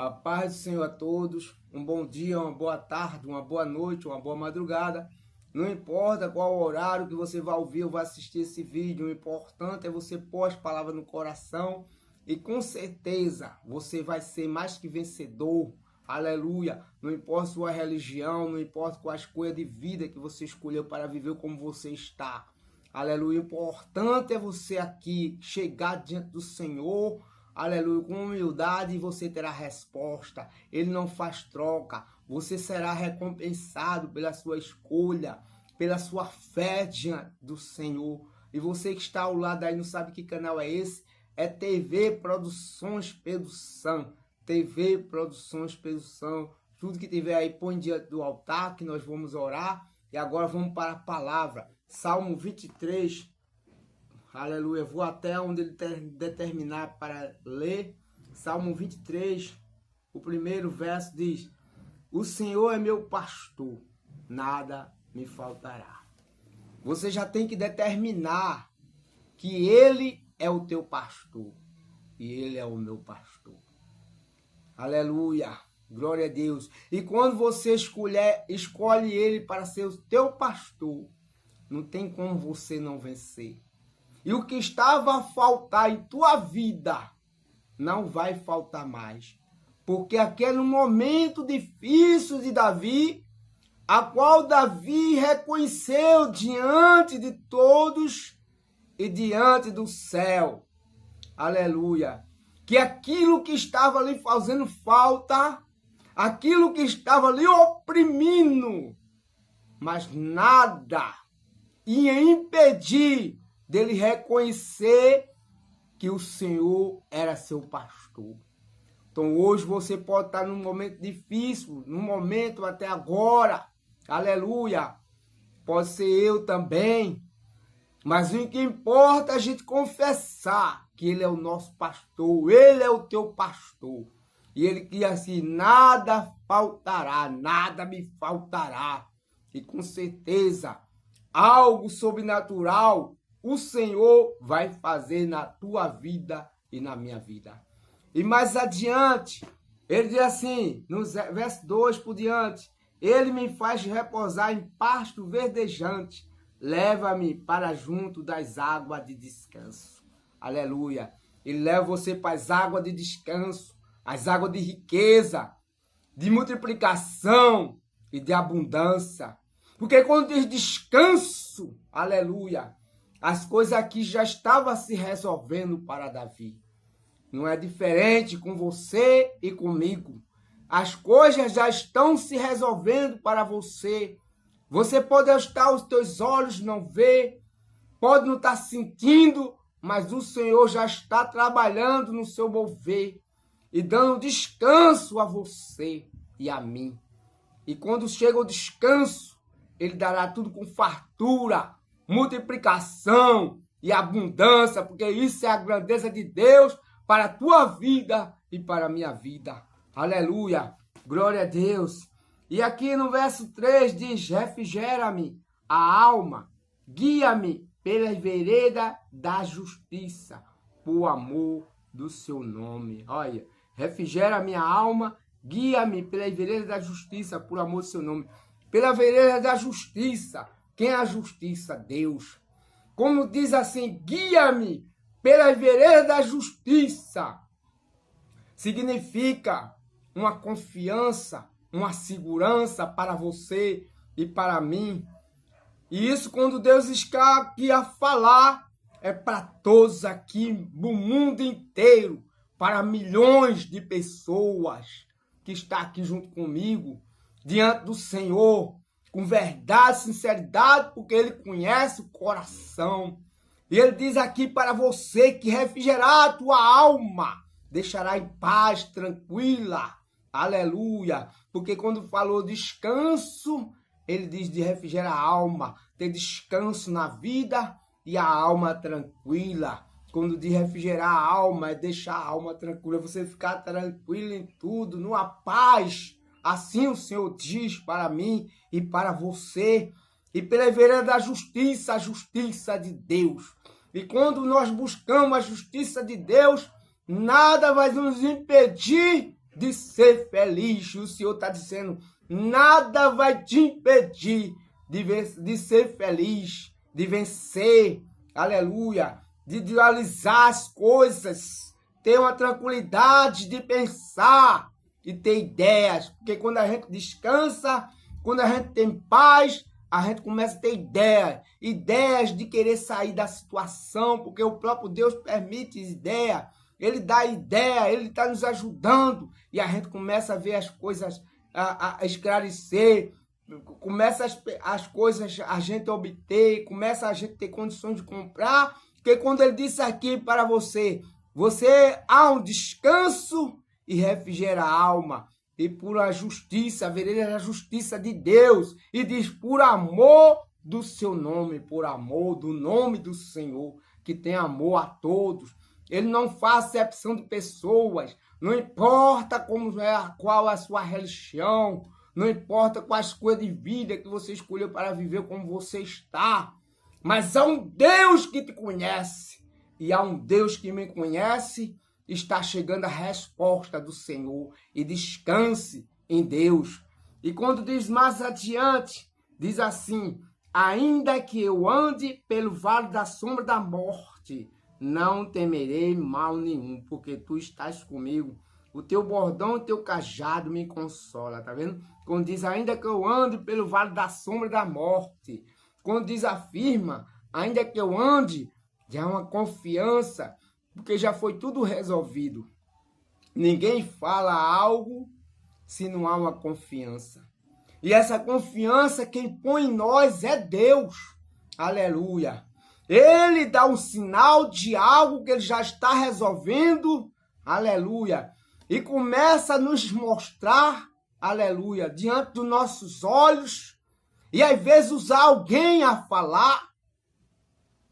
A paz do Senhor a todos, um bom dia, uma boa tarde, uma boa noite, uma boa madrugada. Não importa qual horário que você vai ouvir ou vai assistir esse vídeo, o importante é você pôr as palavras no coração e com certeza você vai ser mais que vencedor. Aleluia! Não importa sua religião, não importa qual a escolha de vida que você escolheu para viver como você está. Aleluia! O importante é você aqui chegar diante do Senhor, aleluia, com humildade, e você terá resposta. Ele não faz troca. Você será recompensado pela sua escolha, pela sua fé diante do Senhor. E você que está ao lado aí não sabe que canal é esse? É TV Produções Pedro Sam. TV Produções Pedro Sam. Tudo que tiver aí, põe diante do altar que nós vamos orar. E agora vamos para a palavra. Salmo 23. Aleluia, vou até onde ele determinar para ler. Salmo 23, o primeiro verso diz: O Senhor é meu pastor, nada me faltará. Você já tem que determinar que Ele é o teu pastor e Ele é o meu pastor. Aleluia, glória a Deus. E quando você escolhe Ele para ser o teu pastor, não tem como você não vencer. E o que estava a faltar em tua vida não vai faltar mais. Porque aquele momento difícil de Davi, a qual Davi reconheceu diante de todos e diante do céu. Aleluia. Que aquilo que estava ali fazendo falta, aquilo que estava ali oprimindo, mas nada ia impedir dele reconhecer que o Senhor era seu pastor. Então hoje você pode estar num momento difícil, num momento até agora, aleluia, pode ser eu também, mas o que importa é a gente confessar que Ele é o nosso pastor, Ele é o teu pastor, e Ele diz assim: nada faltará, nada me faltará, e com certeza algo sobrenatural o Senhor vai fazer na tua vida e na minha vida. E mais adiante, ele diz assim, no verso 2 por diante: Ele me faz repousar em pasto verdejante, leva-me para junto das águas de descanso. Aleluia. Ele leva você para as águas de descanso, as águas de riqueza, de multiplicação e de abundância. Porque quando diz descanso, aleluia, as coisas aqui já estavam se resolvendo para Davi. Não é diferente com você e comigo. As coisas já estão se resolvendo para você. Você pode estar, os teus olhos não ver, pode não estar sentindo, mas o Senhor já está trabalhando no seu mover e dando descanso a você e a mim. E quando chega o descanso, Ele dará tudo com fartura, multiplicação e abundância, porque isso é a grandeza de Deus para a tua vida e para a minha vida. Aleluia, glória a Deus. E aqui no verso 3 diz: refrigera-me a alma, guia-me pela vereda da justiça, por amor do seu nome. Olha, refrigera a minha alma, guia-me pela vereda da justiça, por amor do seu nome. Pela vereda da justiça. Quem é a justiça? Deus. Como diz assim: guia-me pela vereda da justiça. Significa uma confiança, uma segurança para você e para mim. E isso, quando Deus está aqui a falar, é para todos aqui no mundo inteiro, para milhões de pessoas que estão aqui junto comigo, diante do Senhor, com verdade, sinceridade, porque Ele conhece o coração. E Ele diz aqui para você que refrigerar a tua alma, deixará em paz, tranquila. Aleluia. Porque quando falou descanso, Ele diz de refrigerar a alma, ter descanso na vida e a alma tranquila. Quando diz refrigerar a alma, é deixar a alma tranquila, você ficar tranquilo em tudo, numa paz. Assim o Senhor diz para mim e para você. E pela vereda da justiça, a justiça de Deus. E quando nós buscamos a justiça de Deus, nada vai nos impedir de ser feliz. O Senhor está dizendo, nada vai te impedir de ser feliz, de vencer, aleluia, de realizar as coisas, ter uma tranquilidade de pensar e ter ideias. Porque quando a gente descansa, quando a gente tem paz, a gente começa a ter ideias de querer sair da situação, porque o próprio Deus permite ideias. Ele dá ideia, ele está nos ajudando e a gente começa a ver as coisas a esclarecer, começa as coisas a gente obter, começa a gente ter condições de comprar, porque quando ele disse aqui para você há um descanso e refrigera a alma, e por a justiça, vereda a justiça de Deus, e diz por amor do seu nome, por amor do nome do Senhor, que tem amor a todos. Ele não faz acepção de pessoas, não importa qual é a sua religião, não importa quais coisas de vida que você escolheu para viver como você está, mas há um Deus que te conhece, e há um Deus que me conhece. Está chegando a resposta do Senhor, e descanse em Deus. E quando diz mais adiante, diz assim, ainda que eu ande pelo vale da sombra da morte, não temerei mal nenhum, porque tu estás comigo. O teu bordão e o teu cajado me consola, tá vendo? Quando diz, ainda que eu ande pelo vale da sombra da morte. Quando diz, afirma, ainda que eu ande, já é uma confiança, porque já foi tudo resolvido. Ninguém fala algo se não há uma confiança. E essa confiança, quem põe em nós é Deus. Aleluia. Ele dá um sinal de algo que ele já está resolvendo. Aleluia. E começa a nos mostrar, aleluia, diante dos nossos olhos. E às vezes usar alguém a falar.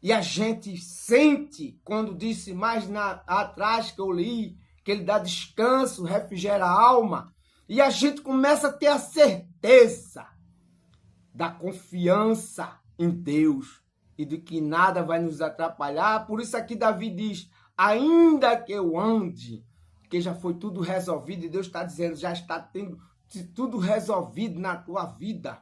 E a gente sente, quando disse mais atrás que eu li, que ele dá descanso, refrigera a alma. E a gente começa a ter a certeza da confiança em Deus e de que nada vai nos atrapalhar. Por isso aqui Davi diz, ainda que eu ande, que já foi tudo resolvido. E Deus está dizendo, já está tendo tudo resolvido na tua vida.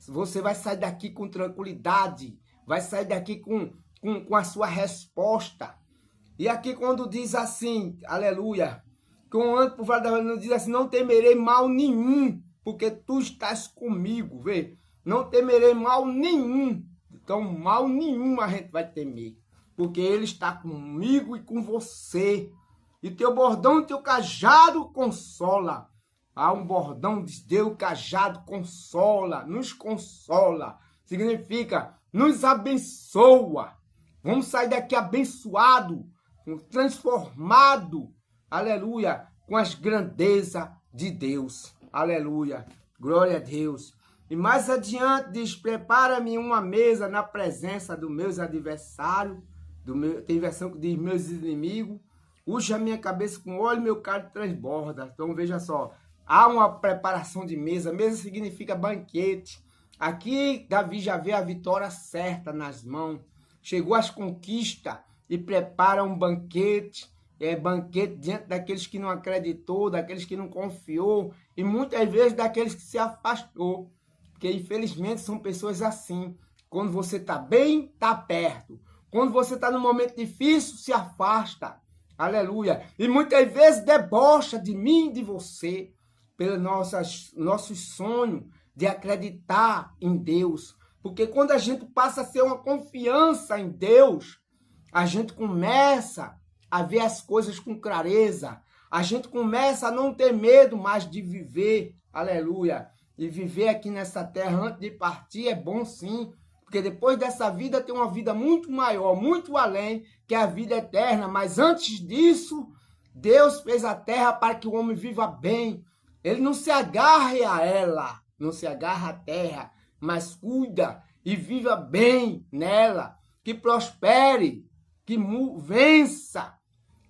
Você vai sair daqui com tranquilidade. Vai sair daqui com a sua resposta. E aqui quando diz assim, aleluia, com ando por fora da não diz assim, não temerei mal nenhum, porque tu estás comigo, vê? Não temerei mal nenhum. Então, mal nenhum a gente vai temer, porque ele está comigo e com você. E teu bordão e teu cajado consola. Há um bordão de Deus, cajado consola, nos consola. Significa nos abençoa. Vamos sair daqui abençoado, transformado, aleluia, com as grandezas de Deus. Aleluia, glória a Deus. E mais adiante diz, prepara-me uma mesa na presença dos meus adversários, tem versão que diz meus inimigos, unge a minha cabeça com óleo e meu cálice transborda. Então veja só, há uma preparação de mesa, mesa significa banquete. Aqui Davi já vê a vitória certa nas mãos. Chegou às conquistas e prepara um banquete. Banquete diante daqueles que não acreditou, daqueles que não confiou. E muitas vezes daqueles que se afastou. Porque infelizmente são pessoas assim. Quando você está bem, está perto. Quando você está num momento difícil, se afasta. Aleluia. E muitas vezes debocha de mim e de você. Pelos nossos sonhos de acreditar em Deus. Porque quando a gente passa a ter uma confiança em Deus, a gente começa a ver as coisas com clareza. A gente começa a não ter medo mais de viver. Aleluia. E viver aqui nessa terra antes de partir é bom sim. Porque depois dessa vida tem uma vida muito maior, muito além, que é a vida eterna. Mas antes disso, Deus fez a terra para que o homem viva bem. Ele não se agarre a ela, não se agarra à terra, mas cuida e viva bem nela, que prospere, que vença,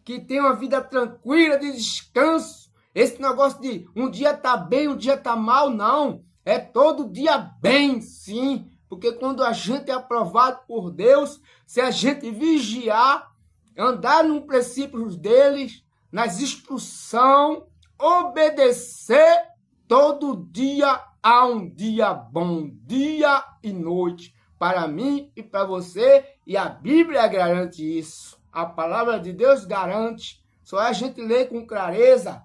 que tenha uma vida tranquila de descanso. Esse negócio de um dia tá bem, um dia tá mal, não. É todo dia bem, sim. Porque quando a gente é aprovado por Deus, se a gente vigiar, andar nos princípios deles, nas instruções, obedecer todo dia a um dia bom, dia e noite, para mim e para você, e a Bíblia garante isso. A palavra de Deus garante. Só a gente lê com clareza,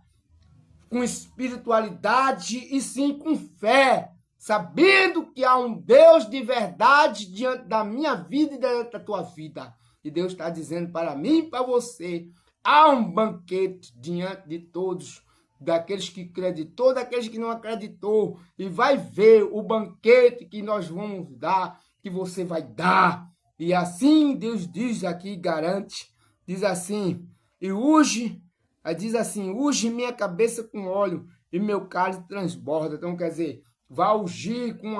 com espiritualidade e sim com fé, sabendo que há um Deus de verdade diante da minha vida e diante da tua vida. E Deus está dizendo para mim e para você, há um banquete diante de todos, daqueles que acreditou, daqueles que não acreditou, e vai ver o banquete que nós vamos dar, que você vai dar. E assim Deus diz aqui, garante, diz assim, e unge minha cabeça com óleo e meu cálice transborda. Então, quer dizer, vai ungir com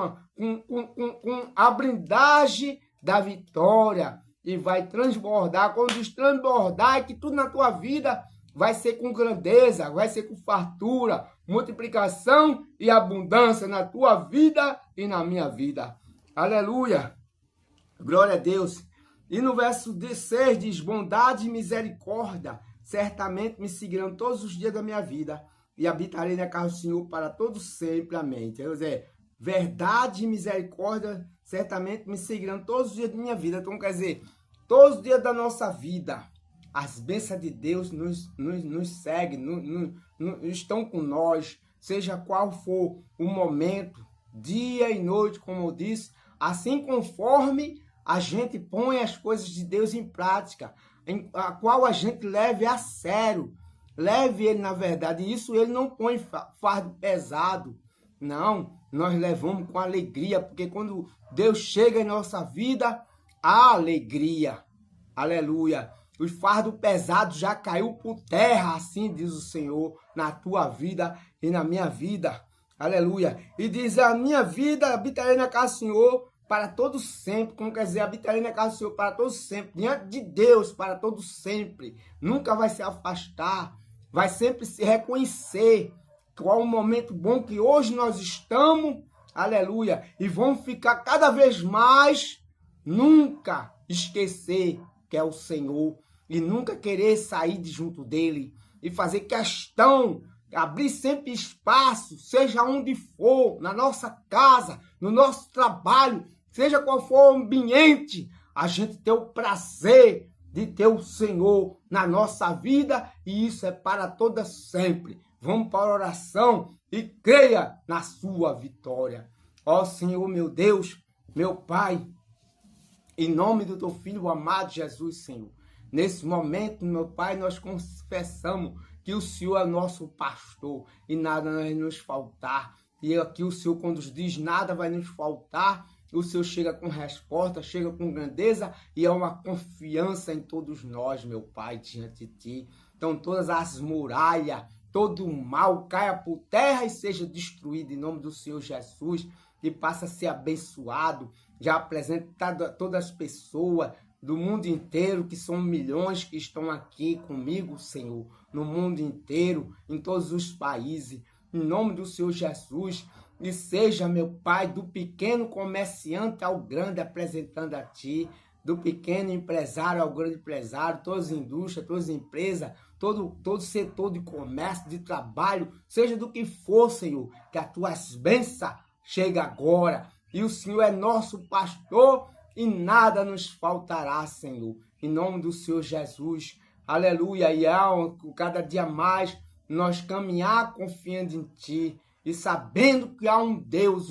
a blindagem da vitória e vai transbordar. Quando diz transbordar, é que tudo na tua vida vai ser com grandeza, vai ser com fartura, multiplicação e abundância na tua vida e na minha vida. Aleluia! Glória a Deus! E no verso 6 diz, bondade e misericórdia certamente me seguirão todos os dias da minha vida e habitarei na casa do Senhor para todos sempre. Amém. Quer dizer, verdade e misericórdia certamente me seguirão todos os dias da minha vida. Então, quer dizer, todos os dias da nossa vida, as bênçãos de Deus nos seguem, estão com nós, seja qual for o momento, dia e noite, como eu disse, assim conforme a gente põe as coisas de Deus em prática, a qual a gente leve a sério, leve ele na verdade, e isso ele não põe fardo pesado, não, nós levamos com alegria, porque quando Deus chega em nossa vida, há alegria, aleluia. O fardo pesado já caiu por terra, assim diz o Senhor, na tua vida e na minha vida. Aleluia. E diz, a minha vida habitarei na casa do Senhor para todos sempre. Como quer dizer, habitarei na casa do Senhor para todos sempre. Diante de Deus para todos sempre. Nunca vai se afastar. Vai sempre se reconhecer qual o momento bom que hoje nós estamos. Aleluia. E vamos ficar cada vez mais, nunca esquecer que é o Senhor. E nunca querer sair de junto dele. E fazer questão, abrir sempre espaço, seja onde for, na nossa casa, no nosso trabalho, seja qual for o ambiente, a gente ter o prazer de ter o Senhor na nossa vida. E isso é para toda sempre. Vamos para a oração e creia na sua vitória. Ó Senhor, meu Deus, meu Pai, em nome do teu Filho amado Jesus, Senhor. Nesse momento, meu Pai, nós confessamos que o Senhor é nosso pastor e nada vai nos faltar. E aqui o Senhor, quando diz nada vai nos faltar, o Senhor chega com resposta, chega com grandeza e é uma confiança em todos nós, meu Pai, diante de Ti. Então, todas as muralhas, todo o mal caia por terra e seja destruído em nome do Senhor Jesus e passa a ser abençoado. Já apresenta todas as pessoas do mundo inteiro, que são milhões que estão aqui comigo, Senhor, no mundo inteiro, em todos os países, em nome do Senhor Jesus, e seja, meu Pai, do pequeno comerciante ao grande, apresentando a Ti, do pequeno empresário ao grande empresário, todas as indústrias, todas as empresas, todo setor de comércio, de trabalho, seja do que for, Senhor, que as Tuas bênçãos cheguem agora, e o Senhor é nosso pastor, e nada nos faltará, Senhor, em nome do Senhor Jesus, aleluia, e cada dia mais nós caminhar confiando em Ti, e sabendo que há um Deus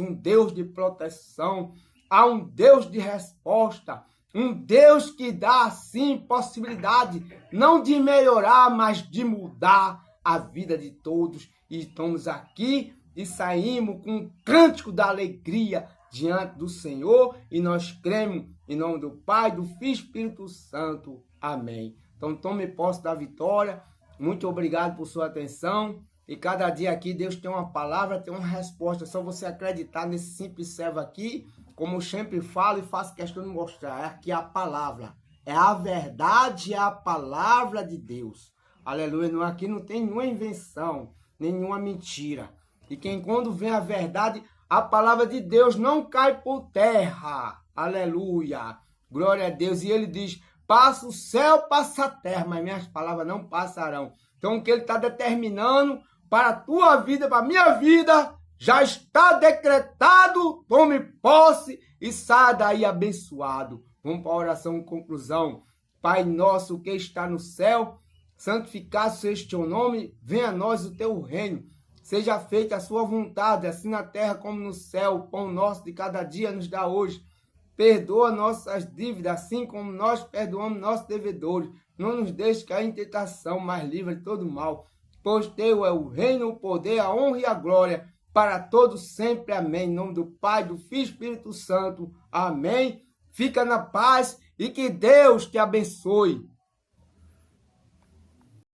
de proteção, há um Deus de resposta, um Deus que dá, sim, possibilidade, não de melhorar, mas de mudar a vida de todos, e estamos aqui e saímos com um cântico da alegria, diante do Senhor, e nós cremos em nome do Pai, do Filho e do Espírito Santo. Amém. Então tome posse da vitória. Muito obrigado por sua atenção. E cada dia aqui Deus tem uma palavra, tem uma resposta. É só você acreditar nesse simples servo aqui, como eu sempre falo e faço questão de mostrar. É aqui a palavra. É a verdade, é a palavra de Deus. Aleluia. Aqui não tem nenhuma invenção, nenhuma mentira. E quando vem a verdade, a palavra de Deus não cai por terra. Aleluia. Glória a Deus. E ele diz, passa o céu, passa a terra, mas minhas palavras não passarão. Então, o que ele está determinando para a tua vida, para a minha vida, já está decretado. Tome posse e saia daí abençoado. Vamos para a oração em conclusão. Pai nosso que está no céu, santificado seja o teu nome, venha a nós o teu reino. Seja feita a sua vontade, assim na terra como no céu. O pão nosso de cada dia nos dá hoje. Perdoa nossas dívidas, assim como nós perdoamos nossos devedores. Não nos deixe cair em tentação, mas livra de todo mal. Pois teu é o reino, o poder, a honra e a glória, para todos sempre. Amém. Em nome do Pai, do Filho e do Espírito Santo. Amém. Fica na paz e que Deus te abençoe.